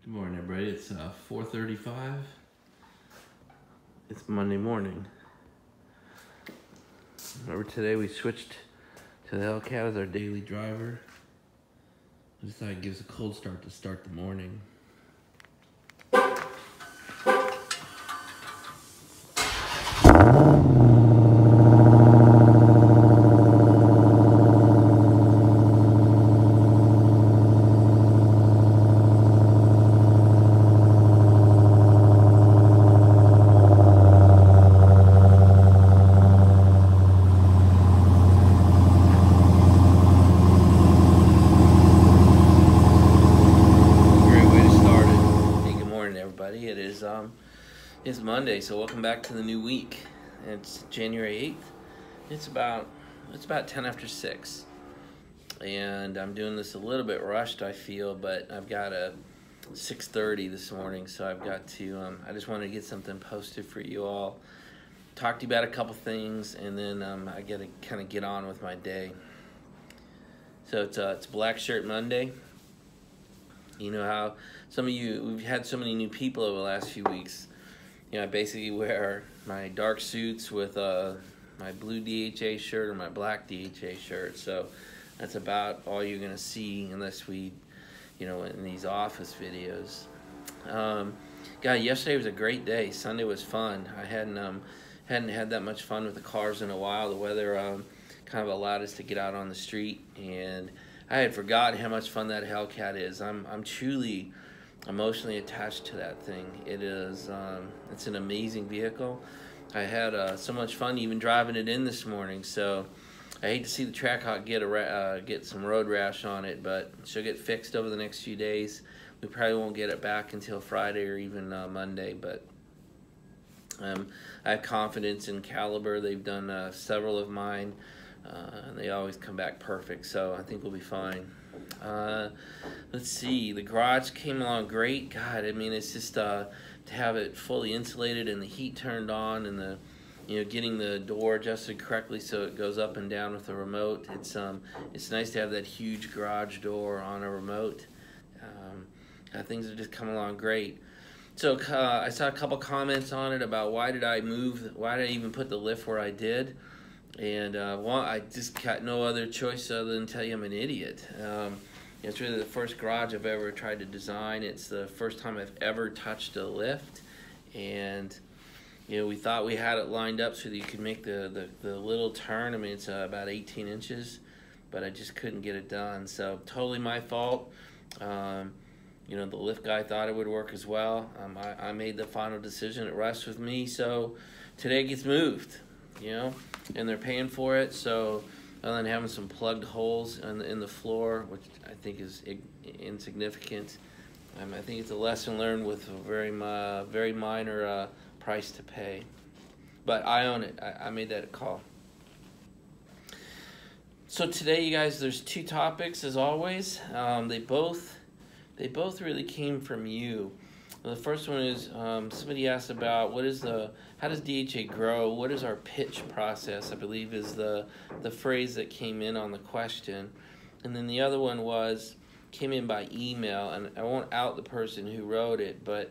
Good morning, everybody. It's 4:35. It's Monday morning. Remember today we switched to the Hellcat as our daily driver. I just thought it gives a cold start to start the morning. It's Monday, so welcome back to the new week. It's January 8th. It's about 10 after 6. And I'm doing this a little bit rushed, I feel, but I've got a 6:30 this morning, so I've got to, I just wanted to get something posted for you all. Talk to you about a couple things, and then I got to kind of get on with my day. So it's Black Shirt Monday. You know how some of you, we've had so many new people over the last few weeks. You know, I basically wear my dark suits with my blue DHA shirt or my black DHA shirt. So that's about all you're going to see unless we, in these office videos. God, yesterday was a great day. Sunday was fun. I hadn't had that much fun with the cars in a while. The weather kind of allowed us to get out on the street, and I had forgotten how much fun that Hellcat is. I'm truly emotionally attached to that thing. It is it's an amazing vehicle. I had so much fun even driving it in this morning, so I hate to see the Trackhawk get some road rash on it, but she'll get fixed over the next few days. We probably won't get it back until Friday or even Monday, but I have confidence in Caliber. They've done several of mine, and they always come back perfect, so I think we'll be fine. Let's see, the garage came along great. God, I mean, it's just to have it fully insulated and the heat turned on, and the getting the door adjusted correctly so it goes up and down with the remote. It's nice to have that huge garage door on a remote. Things have just come along great. So I saw a couple comments on it about why did I even put the lift where I did. And I just got no other choice other than tell you I'm an idiot. It's really the first garage I've ever tried to design. It's the first time I've ever touched a lift. And, we thought we had it lined up so that you could make the little turn. I mean, it's about 18 inches, but I just couldn't get it done. So totally my fault. The lift guy thought it would work as well. I made the final decision. It rests with me. So today it gets moved. And they're paying for it, so other than having some plugged holes in the floor, which I think is insignificant, I think it's a lesson learned with a very minor price to pay. But I own it. I made that call. So today, you guys, there's two topics as always. They both really came from you. The first one is somebody asked about how does DHA grow? What is our pitch process? I believe is the phrase that came in on the question. And then the other one came in by email, and I won't out the person who wrote it, but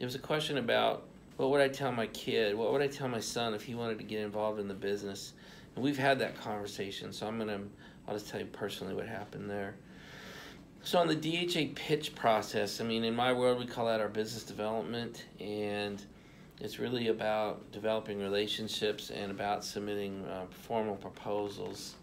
it was a question about what would I tell my kid? What would I tell my son if he wanted to get involved in the business? And we've had that conversation, so I'll just tell you personally what happened there. So on the DHA pitch process, I mean, in my world, we call that our business development, and it's really about developing relationships and about submitting formal proposals.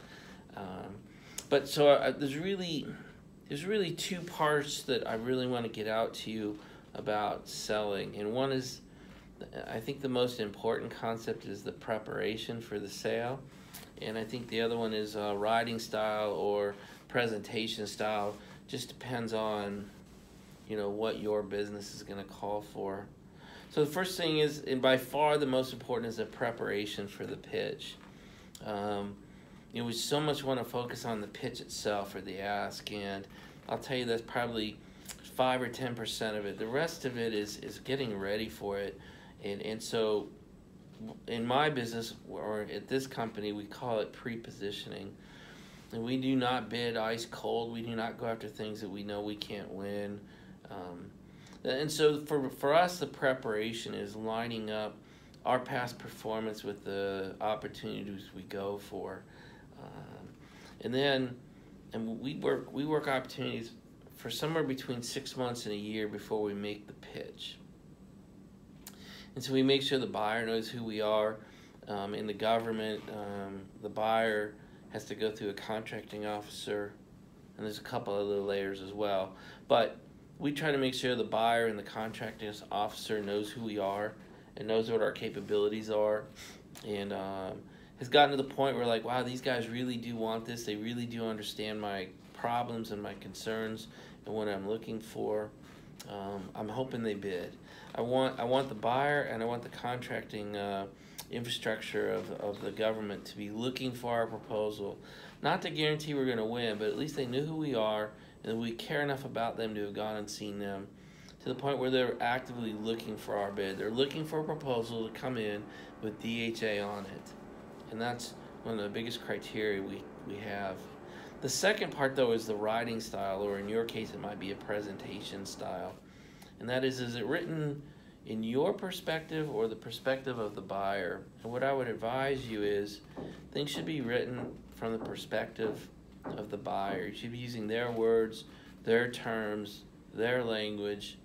There's really two parts that I really want to get out to you about selling, and one is, I think the most important concept is the preparation for the sale, and I think the other one is riding style or presentation style. Just depends on, what your business is going to call for. So the first thing is, and by far the most important, is the preparation for the pitch. We so much want to focus on the pitch itself or the ask, and I'll tell you that's probably 5 or 10% of it. The rest of it is getting ready for it. And so in my business, or at this company, we call it pre-positioning. And we do not bid ice cold. We do not go after things that we know we can't win. And so for us, the preparation is lining up our past performance with the opportunities we go for. And then we work opportunities for somewhere between 6 months and a year before we make the pitch. And so we make sure the buyer knows who we are. In the government, the buyer has to go through a contracting officer, and there's a couple other layers as well. But we try to make sure the buyer and the contracting officer knows who we are and knows what our capabilities are, and has gotten to the point where, like, wow, these guys really do want this. They really do understand my problems and my concerns and what I'm looking for. I'm hoping they bid. I want the buyer and I want the contracting infrastructure of the government to be looking for our proposal, not to guarantee we're going to win, but at least they know who we are and we care enough about them to have gone and seen them, to the point where they're actively looking for our bid. They're looking for a proposal to come in with DHA on it, and that's one of the biggest criteria we have. The second part, though, is the writing style, or in your case it might be a presentation style, and that is it written in your perspective or the perspective of the buyer? And what I would advise you is things should be written from the perspective of the buyer. You should be using their words, their terms, their language,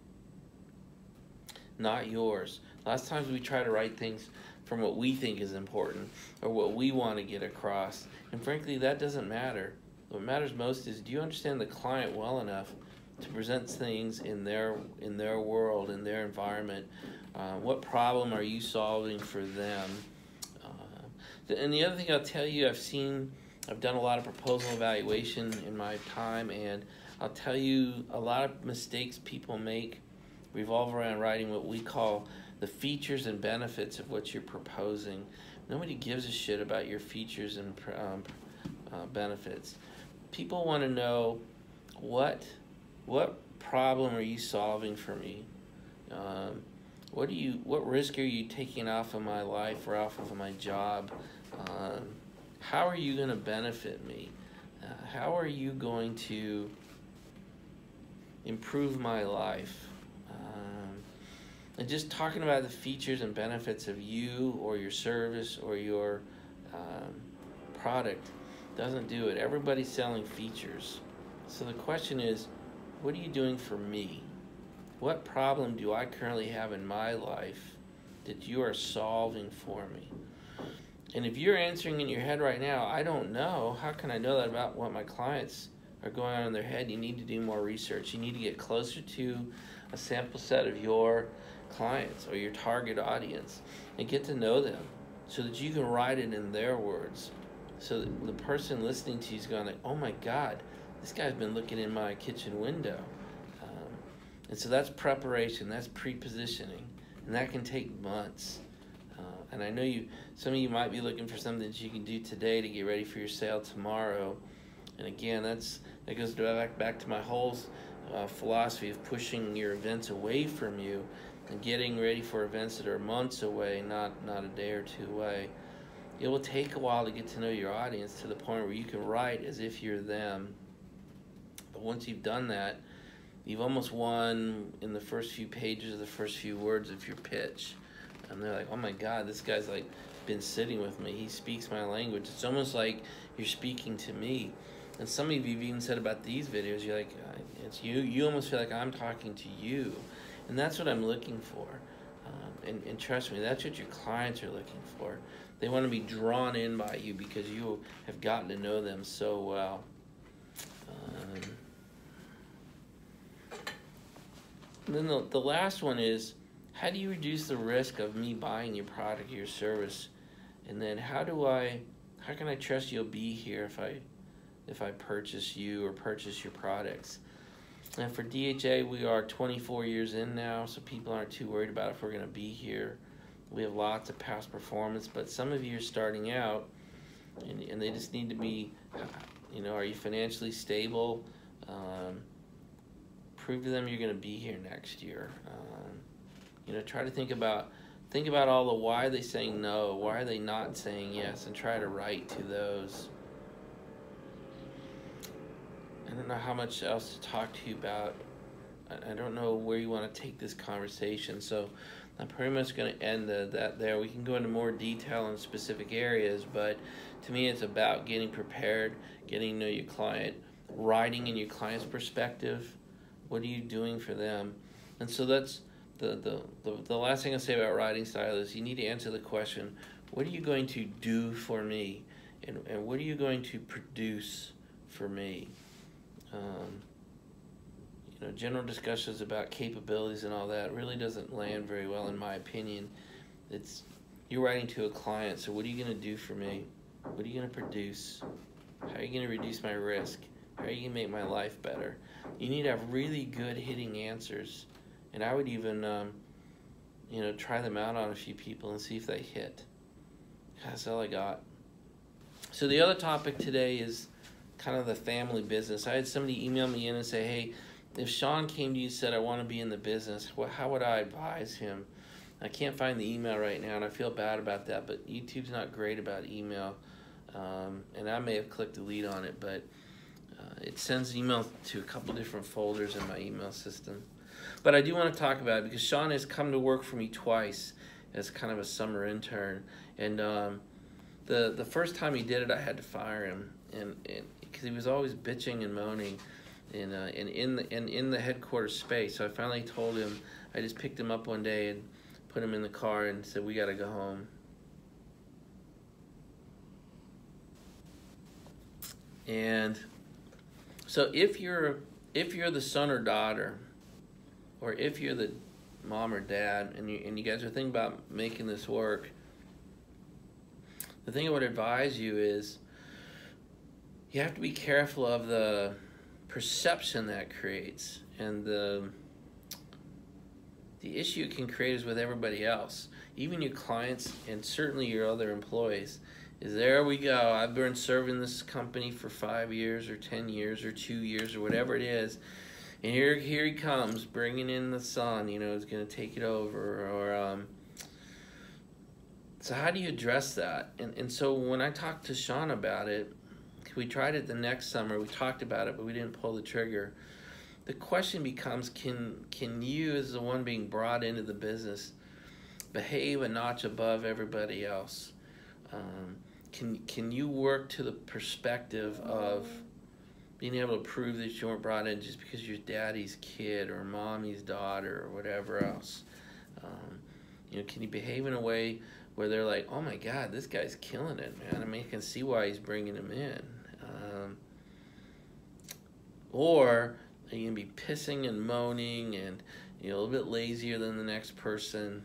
not yours. Lots of times we try to write things from what we think is important or what we want to get across, and frankly that doesn't matter. What matters most is, do you understand the client well enough to present things in their world, in their environment? What problem are you solving for them? And the other thing I'll tell you, I've done a lot of proposal evaluation in my time, and I'll tell you a lot of mistakes people make revolve around writing what we call the features and benefits of what you're proposing. Nobody gives a shit about your features and benefits. People want to know what problem are you solving for me? What risk are you taking off of my life or off of my job? How are you going to benefit me? How are you going to improve my life? And just talking about the features and benefits of you or your service or your product doesn't do it. Everybody's selling features. So the question is, what are you doing for me? What problem do I currently have in my life that you are solving for me? And if you're answering in your head right now, I don't know, how can I know that about what my clients are going on in their head? You need to do more research. You need to get closer to a sample set of your clients or your target audience and get to know them so that you can write it in their words. So that the person listening to you is going like, oh my God, this guy's been looking in my kitchen window. And so that's preparation, that's pre-positioning, and that can take months. And I know some of you might be looking for something that you can do today to get ready for your sale tomorrow. And again, that goes back to my whole philosophy of pushing your events away from you and getting ready for events that are months away, not a day or two away. It will take a while to get to know your audience to the point where you can write as if you're them. But once you've done that, you've almost won in the first few pages of the first few words of your pitch. And they're like, oh my God, this guy's like been sitting with me. He speaks my language. It's almost like you're speaking to me. And some of you have even said about these videos, you're like, it's you. You almost feel like I'm talking to you. And that's what I'm looking for. And trust me, that's what your clients are looking for. They want to be drawn in by you because you have gotten to know them so well. And then the last one is, how do you reduce the risk of me buying your product or your service? And then how can I trust you'll be here if I purchase you or purchase your products? And for DHA, we are 24 years in now, so people aren't too worried about if we're going to be here. We have lots of past performance, but some of you are starting out, and they just need to be, are you financially stable? Prove to them you're going to be here next year. Try to think about all the why are they saying no, why are they not saying yes, and try to write to those. I don't know how much else to talk to you about I don't know where you want to take this conversation, so I'm pretty much going to end that there. We can go into more detail on specific areas, but to me it's about getting prepared, getting to know your client, writing in your client's perspective. What are you doing for them? And so that's the last thing I'll say about writing style is you need to answer the question, what are you going to do for me? And what are you going to produce for me? General discussions about capabilities and all that really doesn't land very well, in my opinion. You're writing to a client, so what are you going to do for me? What are you going to produce? How are you going to reduce my risk? How are you going to make my life better? You need to have really good hitting answers, and I would even try them out on a few people and see if they hit. That's all I got. So the other topic today is kind of the family business. I had somebody email me in and say, hey, if Sean came to you and said, I want to be in the business, how would I advise him? I can't find the email right now, and I feel bad about that, but YouTube's not great about email, and I may have clicked delete on it, but it sends email to a couple different folders in my email system. But I do want to talk about it because Sean has come to work for me twice as kind of a summer intern, and the first time he did it, I had to fire him, and because he was always bitching and moaning in the headquarters space. So I finally told him, I just picked him up one day and put him in the car and said, we got to go home. And so if you're the son or daughter, or if you're the mom or dad, and you guys are thinking about making this work, the thing I would advise you is you have to be careful of the perception that creates, and the issue it can create is with everybody else, even your clients and certainly your other employees. Is there we go, I've been serving this company for 5 years or 10 years or 2 years or whatever it is, and here he comes bringing in the son, is going to take it over, or so how do you address that? And so when I talked to Sean about it, we tried it the next summer, we talked about it, but we didn't pull the trigger. The question becomes, can you, as the one being brought into the business, behave a notch above everybody else? Can you work to the perspective of being able to prove that you weren't brought in just because you're daddy's kid or mommy's daughter or whatever else? Can you behave in a way where they're like, oh my God, this guy's killing it, man. I mean, I can see why he's bringing him in. Or are you going to be pissing and moaning and a little bit lazier than the next person?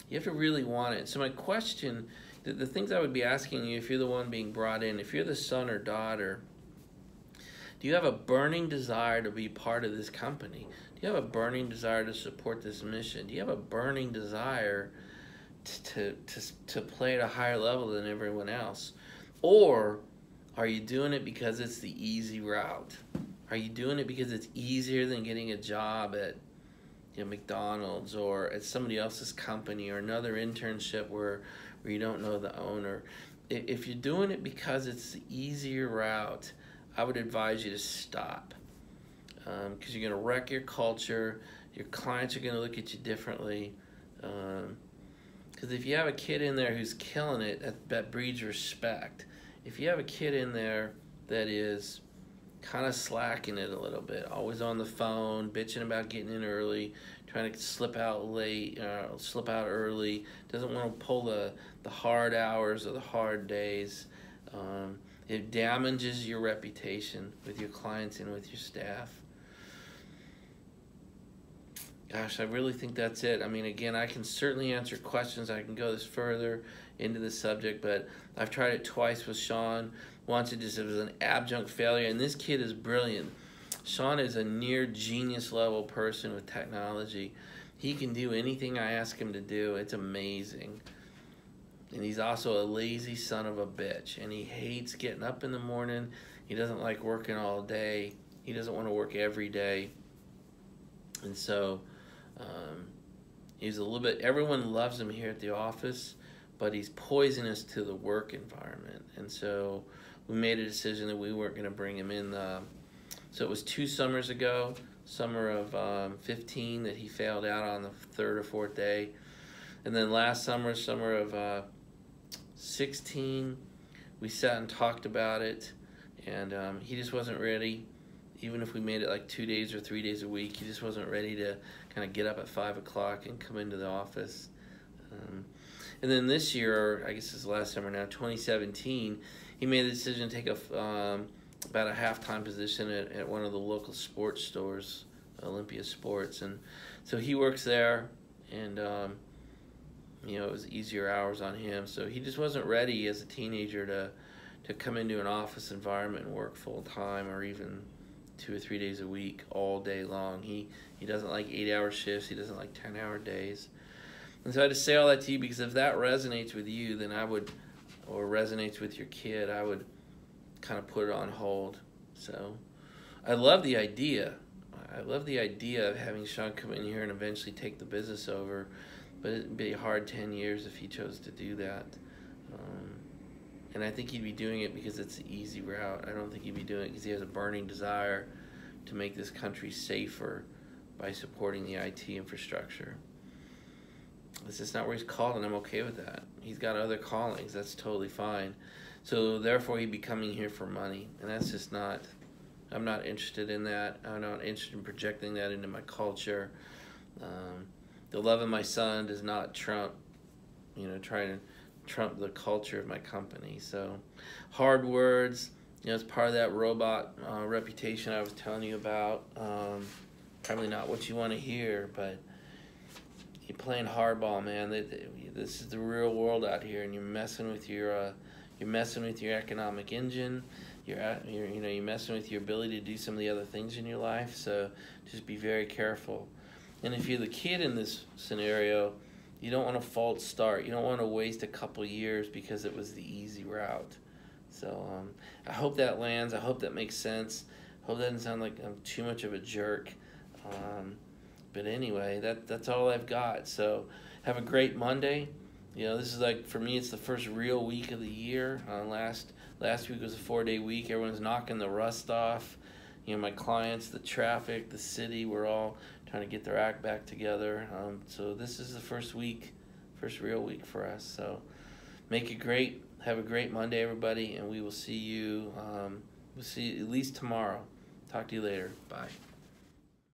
You have to really want it. So my question, the things I would be asking you if you're the one being brought in, if you're the son or daughter, do you have a burning desire to be part of this company? Do you have a burning desire to support this mission? Do you have a burning desire to play at a higher level than everyone else? Or are you doing it because it's the easy route? Are you doing it because it's easier than getting a job at McDonald's or at somebody else's company or another internship where you don't know the owner? If you're doing it because it's the easier route, I would advise you to stop, because you're going to wreck your culture. Your clients are going to look at you differently. Because if you have a kid in there who's killing it, that breeds respect. If you have a kid in there that is kind of slacking it a little bit, always on the phone, bitching about getting in early, trying to slip out late, slip out early, doesn't want to pull the hard hours or the hard days, it damages your reputation with your clients and with your staff. Gosh, I really think that's it. I mean, again, I can certainly answer questions. I can go this further into the subject, but I've tried it twice with Sean. Once it was an adjunct failure, and this kid is brilliant. Sean is a near genius level person with technology. He can do anything I ask him to do. It's amazing. And he's also a lazy son of a bitch, and he hates getting up in the morning. He doesn't like working all day. He doesn't want to work every day. And so he's a little bit, everyone loves him here at the office, but he's poisonous to the work environment. And so we made a decision that we weren't going to bring him in. So it was 2 summers ago. summer of 15 that he failed out on the third or fourth day. And then last summer, summer of 16, we sat and talked about it, and he just wasn't ready. Even if we made it like 2 days or 3 days a week, he just wasn't ready to kind of get up at 5 o'clock and come into the office. And then this year, I guess this is last summer now, 2017, he made the decision to take about a half-time position at one of the local sports stores, Olympia Sports. And so he works there, and you know, it was easier hours on him. So he just wasn't ready as a teenager to come into an office environment and work full-time, or even 2 or 3 days a week all day long. He doesn't like 8-hour shifts. He doesn't like 10-hour days. And so I just say all that to you because if that resonates with you, then I would, or resonates with your kid, I would kind of put it on hold. So I love the idea. I love the idea of having Sean come in here and eventually take the business over, but it'd be a hard 10 years if he chose to do that. And I think he'd be doing it because it's the easy route. I don't think he'd be doing it because he has a burning desire to make this country safer by supporting the IT infrastructure. This is not where he's called, and I'm okay with that. He's got other callings. That's totally fine. So therefore, he'd be coming here for money, and that's just not, I'm not interested in that. I'm not interested in projecting that into my culture. The love of my son does not trump, you know, trying to trump the culture of my company. So hard words, you know, it's part of that robot reputation I was telling you about. Probably not what you want to hear, but you're playing hardball, man. This is the real world out here, and you're messing with your economic engine. You're messing with your ability to do some of the other things in your life. So just be very careful. And if you're the kid in this scenario, you don't want a false start. You don't want to waste a couple years because it was the easy route. So I hope that lands. I hope that makes sense. I hope that doesn't sound like I'm too much of a jerk. But anyway, that's all I've got. So have a great Monday. You know, this is like, for me, it's the first real week of the year. Last week was a 4-day week. Everyone's knocking the rust off. You know, my clients, the traffic, the city, we're all trying to get their act back together. So this is the first real week for us. So make it great. Have a great Monday, everybody, and we will see you. We'll see you at least tomorrow. Talk to you later. Bye.